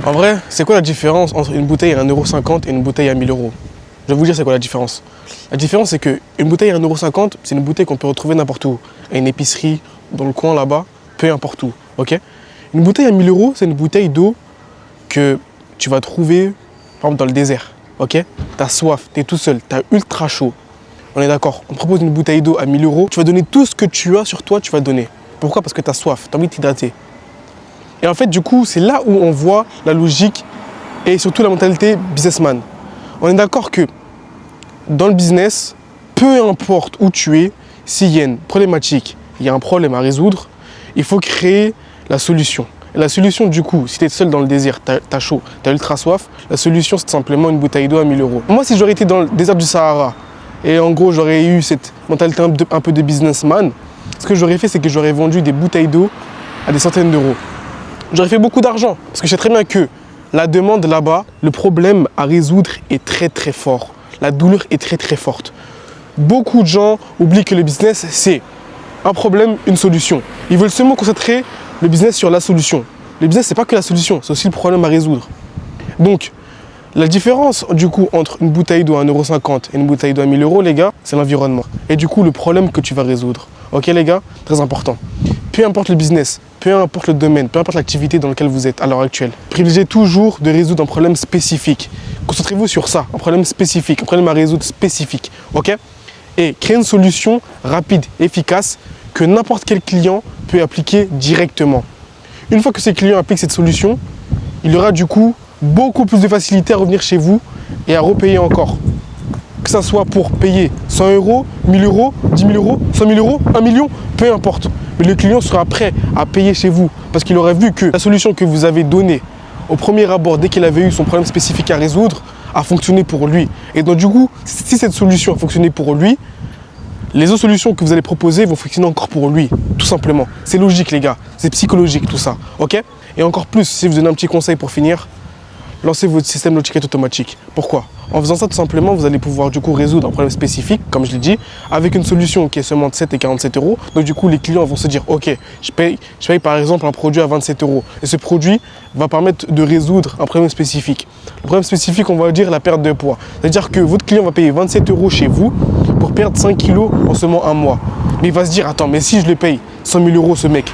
En vrai, c'est quoi la différence entre une bouteille à 1,50 € et une bouteille à 1000 €? Je vais vous dire c'est quoi la différence. La différence, c'est qu'une bouteille à 1,50 €, c'est une bouteille qu'on peut retrouver n'importe où. À une épicerie, dans le coin là-bas, peu importe où. Ok. Une bouteille à 1000 €, c'est une bouteille d'eau que tu vas trouver, par exemple, dans le désert. Ok. T'as soif, t'es tout seul, t'as ultra chaud. On est d'accord. On te propose une bouteille d'eau à 1000 €. Tu vas donner tout ce que tu as sur toi, tu vas donner. Pourquoi? Parce que t'as soif, t'as envie de t'hydrater. Et en fait, du coup, c'est là où on voit la logique et surtout la mentalité businessman. On est d'accord que dans le business, peu importe où tu es, s'il y a une problématique, il y a un problème à résoudre, il faut créer la solution. Et la solution, du coup, si tu es seul dans le désert, tu as chaud, tu as ultra soif, la solution, c'est simplement une bouteille d'eau à 1000 €. Moi, si j'aurais été dans le désert du Sahara et en gros, j'aurais eu cette mentalité un peu de businessman, ce que j'aurais fait, c'est que j'aurais vendu des bouteilles d'eau à des centaines d'euros. J'aurais fait beaucoup d'argent parce que je sais très bien que la demande là-bas, le problème à résoudre est très très fort. La douleur est très très forte. Beaucoup de gens oublient que le business, c'est un problème, une solution. Ils veulent seulement concentrer le business sur la solution. Le business, c'est pas que la solution, c'est aussi le problème à résoudre. Donc, la différence du coup entre une bouteille d'eau à 1,50 € et une bouteille d'eau à 1000 €, les gars, c'est l'environnement. Et du coup, le problème que tu vas résoudre. Ok les gars, très important. Peu importe le business, peu importe le domaine, peu importe l'activité dans laquelle vous êtes à l'heure actuelle, privilégiez toujours de résoudre un problème spécifique. Concentrez-vous sur ça, un problème spécifique, un problème à résoudre spécifique, ok? Et créez une solution rapide, efficace, que n'importe quel client peut appliquer directement. Une fois que ces clients appliquent cette solution, il aura du coup beaucoup plus de facilité à revenir chez vous et à repayer encore. Que ça soit pour payer 100 €, 1000 €, 10 000 €, 100 000 €, 1 million, peu importe. Mais le client sera prêt à payer chez vous parce qu'il aurait vu que la solution que vous avez donnée au premier abord, dès qu'il avait eu son problème spécifique à résoudre, a fonctionné pour lui. Et donc du coup, si cette solution a fonctionné pour lui, les autres solutions que vous allez proposer vont fonctionner encore pour lui, tout simplement. C'est logique les gars, c'est psychologique tout ça, ok? Et encore plus, si vous donnez un petit conseil pour finir, lancez votre système de ticket automatique. Pourquoi? En faisant ça, tout simplement, vous allez pouvoir du coup résoudre un problème spécifique, comme je l'ai dit, avec une solution qui est seulement de 7 et 47 €. Donc du coup, les clients vont se dire, ok, je paye par exemple un produit à 27 €. Et ce produit va permettre de résoudre un problème spécifique. Le problème spécifique, on va dire la perte de poids. C'est-à-dire que votre client va payer 27 € chez vous pour perdre 5 kilos en seulement un mois. Mais il va se dire, attends, mais si je le paye 100 000 € ce mec,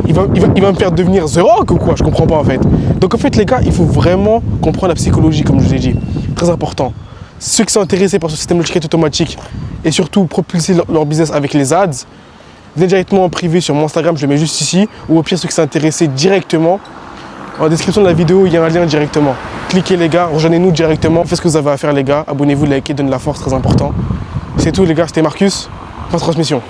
il va me faire devenir The Rock ou quoi? Je comprends pas en fait. Donc en fait les gars, il faut vraiment comprendre la psychologie comme je vous ai dit. Très important. Ceux qui sont intéressés par ce système de ticket automatique et surtout propulser leur business avec les ads, venez directement en privé sur mon Instagram, je le mets juste ici. Ou au pire ceux qui sont intéressés directement, en description de la vidéo, il y a un lien directement. Cliquez les gars, rejoignez-nous directement. Faites ce que vous avez à faire les gars. Abonnez-vous, likez, donnez la force, très important. C'est tout les gars, c'était Marcus. Fin de transmission.